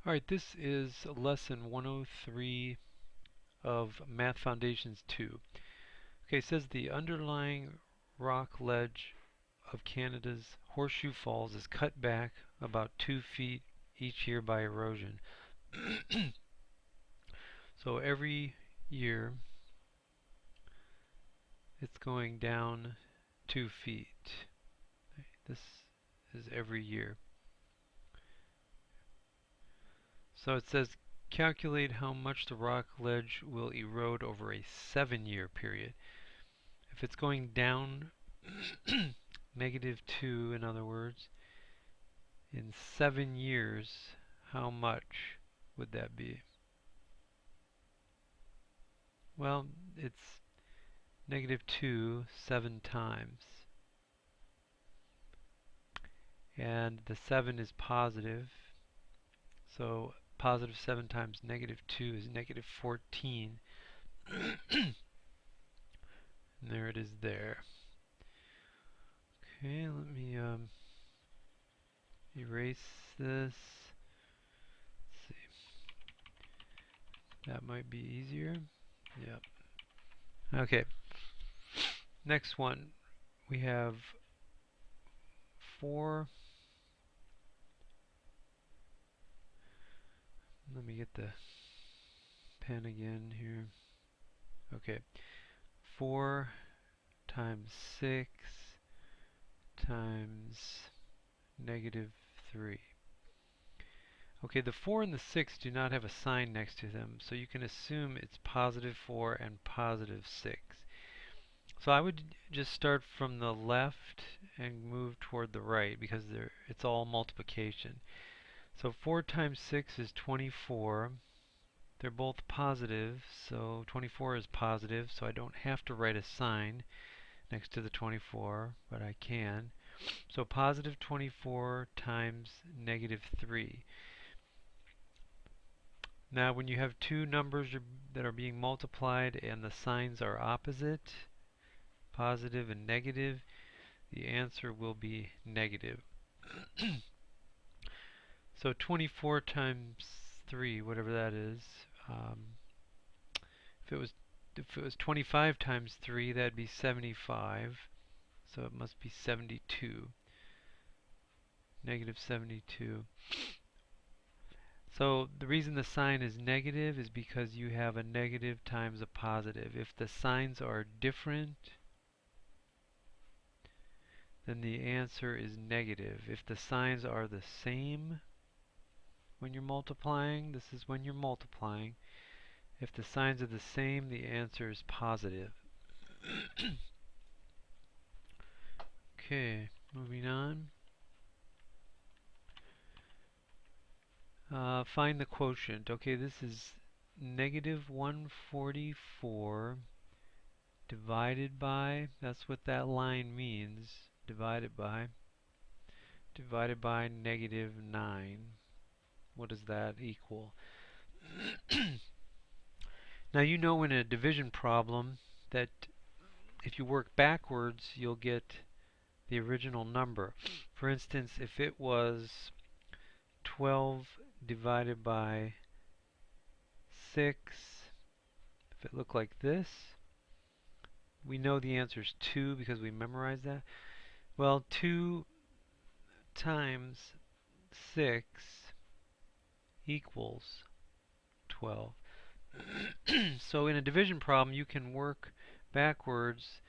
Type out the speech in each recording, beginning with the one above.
Alright, this is lesson 103 of Math Foundations 2. Okay, it says the underlying rock ledge of Canada's Horseshoe Falls is cut back about 2 feet each year by erosion. So every year it's going down 2 feet. This is every year. So it says calculate how much the rock ledge will erode over a 7-year period. If it's going down -2, in other words, in 7 years, how much would that be? Well, it's -2 7 times. And the 7 is positive. So positive 7 times -2 is -14. And there it is there. Okay, let me erase this. Let's see. That might be easier. Yep. Okay. Next one. We have 4. Let me get the pen again here. Okay. 4 times 6 times -3. Okay, the 4 and the 6 do not have a sign next to them, so you can assume it's +4 and +6. So I would just start from the left and move toward the right because it's all multiplication. So 4 times 6 is 24. They're both positive, so 24 is positive, so I don't have to write a sign next to the 24, but I can. So positive 24 times -3. Now when you have two numbers that are being multiplied and the signs are opposite, positive and negative, the answer will be negative. So 24 times 3, whatever that is, if it was 25 times 3, that'd be 75. So it must be 72. -72. So the reason the sign is negative is because you have a negative times a positive. If the signs are different, then the answer is negative. If the signs are the same when you're multiplying, this is when you're multiplying. If the signs are the same, the answer is positive. Okay, moving on. Find the quotient. Okay, this is -144 divided by, that's what that line means, divided by -9. What does that equal? Now you know in a division problem that if you work backwards, you'll get the original number. For instance, if it was 12 divided by 6, if it looked like this, we know the answer is 2 because we memorized that. Well, 2 times 6 equals 12. So in a division problem, you can work backwards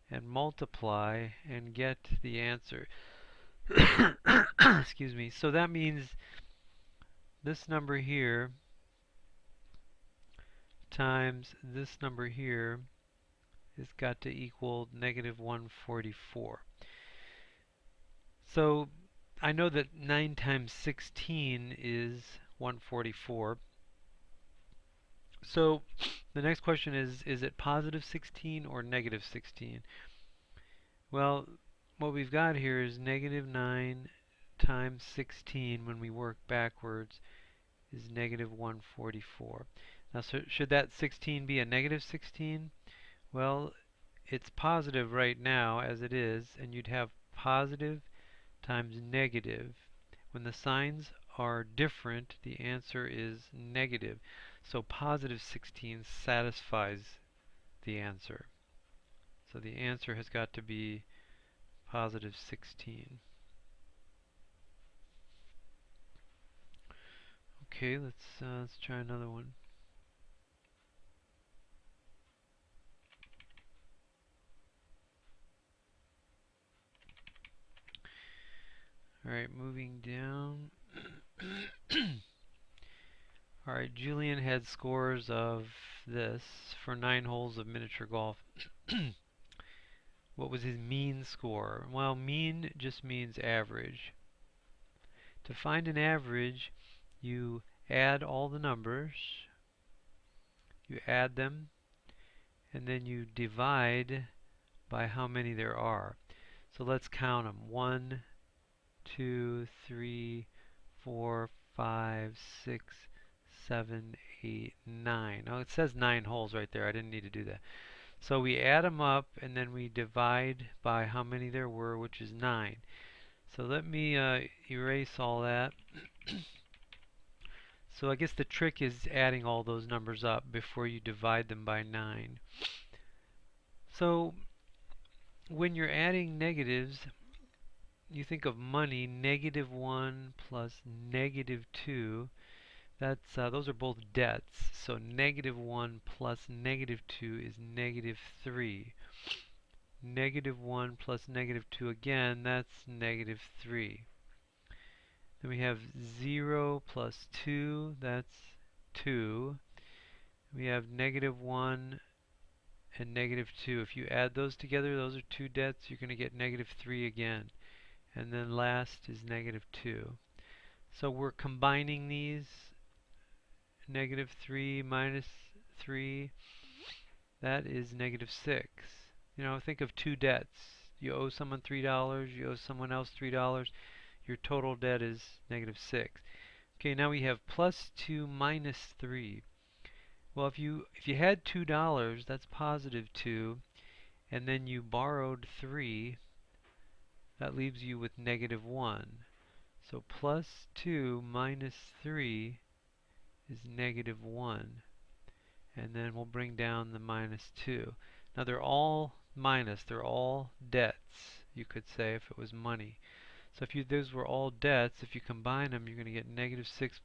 and multiply and get the answer. Excuse me. So that means this number here times this number here has got to equal -144. So I know that 9 times 16 is 144. So the next question is it +16 or -16? Well, what we've got here is -9 times 16 when we work backwards is -144. Now, so should that 16 be a -16? Well, it's positive right now as it is, and you'd have positive times negative. When the signs are different, the answer is negative. So positive 16 satisfies the answer. So the answer has got to be positive 16. Okay, let's try another one. All right, moving down. All right, Julian had scores of this for 9 holes of miniature golf. What was his mean score? Well, mean just means average. To find an average, you add all the numbers, you add them, and then you divide by how many there are. So let's count them. 1, 2, 3, 4, 5, 6, 7, 8, 9. Oh, it says 9 holes right there. I didn't need to do that. So we add them up and then we divide by how many there were, which is 9. So let me erase all that. So I guess the trick is adding all those numbers up before you divide them by 9. So when you're adding negatives, you think of money, -1 plus -2. That's those are both debts. So -1 plus -2 is -3. -1 plus -2 again, that's -3. Then we have 0 plus 2, that's 2. We have -1 and -2. If you add those together, those are two debts, you're going to get -3 again. And then last is -2. So we're combining these. -3 minus 3, that is -6. You know, think of two debts. You owe someone $3, you owe someone else $3. Your total debt is -6. Okay, now we have +2 minus 3. Well, if you had $2, that's +2, and then you borrowed 3, that leaves you with -1. So +2 minus 3 is -1. And then we'll bring down the -2. Now they're all minus, they're all debts, you could say, if it was money. So if those were all debts, if you combine them, you're going to get -6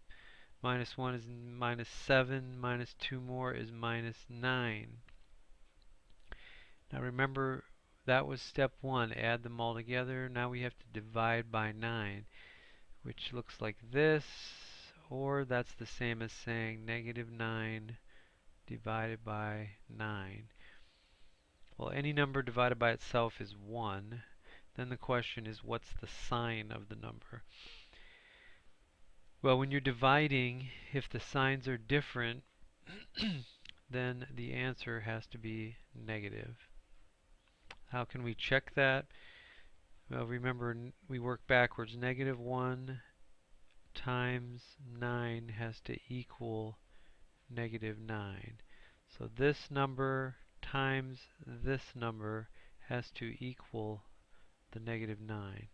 minus 1 is -7, minus 2 more is -9. Now remember, that was step 1. Add them all together. Now we have to divide by 9, which looks like this, or that's the same as saying -9 divided by 9. Well, any number divided by itself is 1. Then the question is, what's the sign of the number? Well, when you're dividing, if the signs are different, then the answer has to be negative. How can we check that? Well, remember, we work backwards. -1 times 9 has to equal -9. So this number times this number has to equal the -9.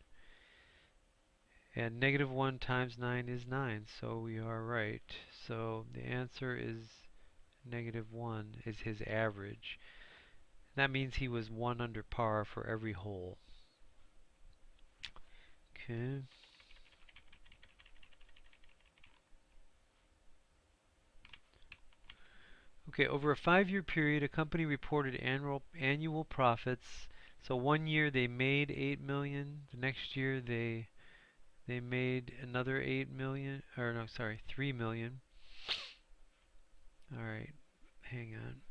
And -1 times 9 is 9, so we are right. So the answer is -1 is his average. That means he was 1 under par for every hole. Okay. Okay, over a 5-year period, a company reported annual profits. So one year they made 8 million. The next year they made another 8 million, or no, sorry, 3 million. All right, hang on.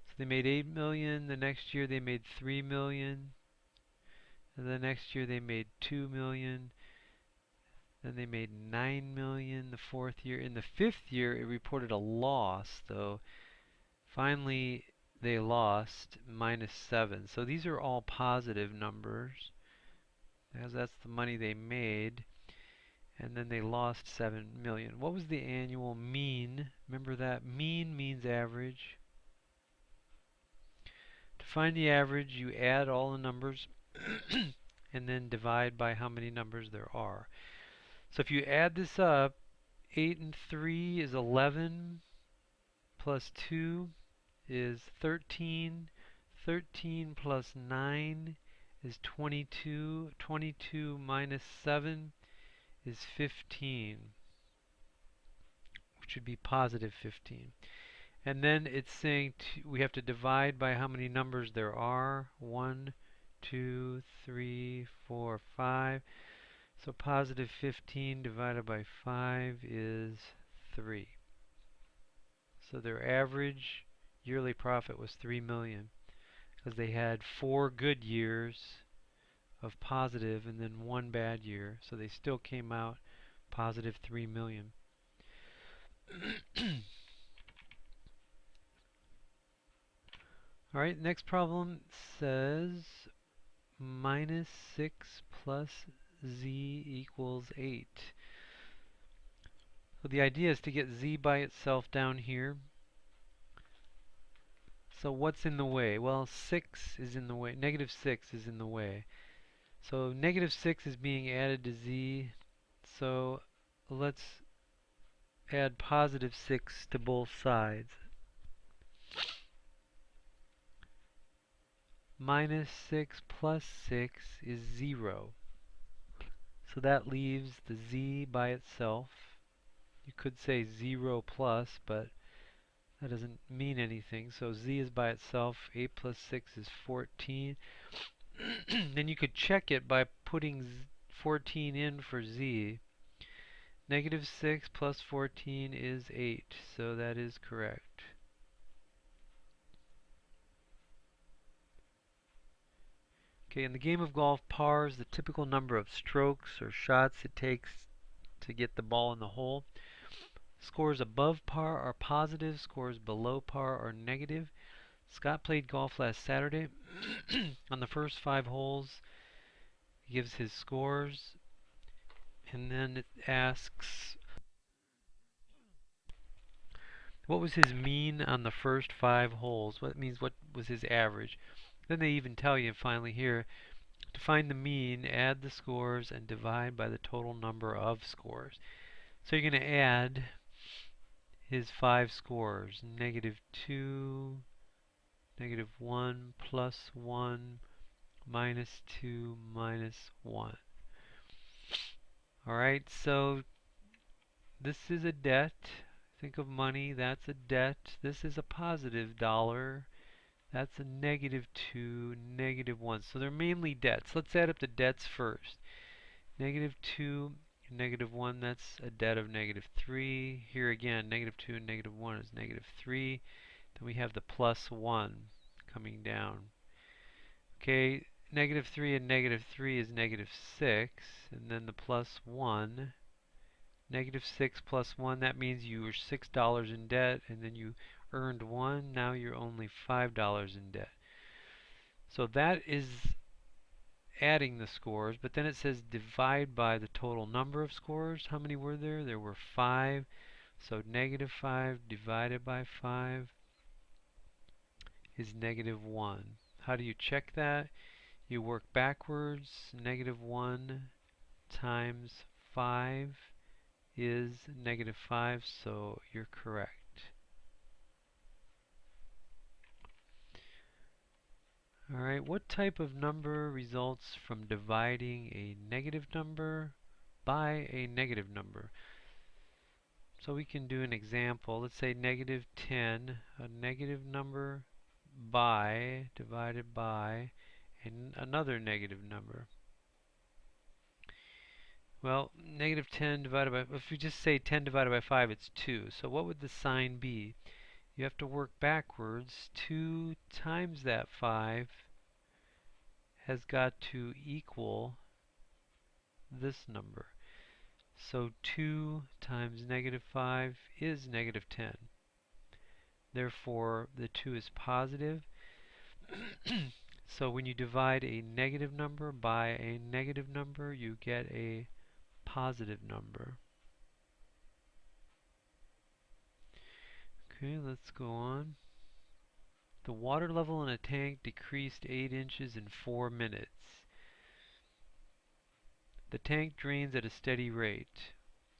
So they made 8 million. The next year they made 3 million. And the next year they made 2 million. Then they made 9 million the 4th year. In the 5th year, it reported a loss, though. Finally, they lost -7. So these are all positive numbers, as that's the money they made. And then they lost 7 million. What was the annual mean? Remember that mean means average. To find the average, you add all the numbers and then divide by how many numbers there are. So if you add this up, 8 and 3 is 11, plus 2 is 13. 13 plus 9 is 22. 22 minus 7 is 15, which would be positive 15. And then it's saying we have to divide by how many numbers there are. 1, 2, 3, 4, 5. So positive 15 divided by 5 is 3. So their average yearly profit was 3 million because they had 4 good years of positive and then 1 bad year. So they still came out positive 3 million. All right, next problem says minus 6 plus z equals 8. So the idea is to get z by itself down here. So what's in the way? Well, 6 is in the way. Negative 6 is in the way. So negative 6 is being added to z. So let's add positive 6 to both sides. Minus 6 plus 6 is 0. So that leaves the z by itself. You could say 0 plus, but that doesn't mean anything. So z is by itself. 8 plus 6 is 14. Then you could check it by putting 14 in for z. Negative 6 plus 14 is 8. So that is correct. Okay, in the game of golf, par is the typical number of strokes or shots it takes to get the ball in the hole. Scores above par are positive, scores below par are negative. Scott played golf last Saturday. On the first 5 holes, he gives his scores, and then it asks what was his mean on the first 5 holes. What means what was his average? Then they even tell you finally here, to find the mean, add the scores and divide by the total number of scores. So you're going to add his 5 scores. Negative 2, negative 1, plus 1, minus 2, minus 1. Alright, so this is a debt. Think of money, that's a debt. This is a positive dollar. That's a negative 2, negative 1. So they're mainly debts. Let's add up the debts first. Negative 2, negative 1, that's a debt of negative 3. Here again, negative 2 and negative 1 is negative 3. Then we have the plus 1 coming down. Okay, negative 3 and negative 3 is negative 6. And then the plus 1. Negative 6 plus 1, that means you were $6 in debt, and then you earned 1. Now you're only $5 in debt. So that is adding the scores, but then it says divide by the total number of scores. How many were there? There were 5. So negative 5 divided by 5 is negative 1. How do you check that? You work backwards. Negative 1 times 5 is negative 5, so you're correct. Alright, what type of number results from dividing a negative number by a negative number? So we can do an example. Let's say negative 10, a negative number by, divided by, and another negative number. Well, negative 10 divided by, if we just say 10 divided by 5, it's 2. So what would the sign be? You have to work backwards. 2 times that 5 has got to equal this number. So 2 times negative 5 is negative 10. Therefore, the 2 is positive. So when you divide a negative number by a negative number, you get a positive number. Okay, let's go on. The water level in a tank decreased 8 inches in 4 minutes. The tank drains at a steady rate.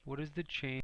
What is the change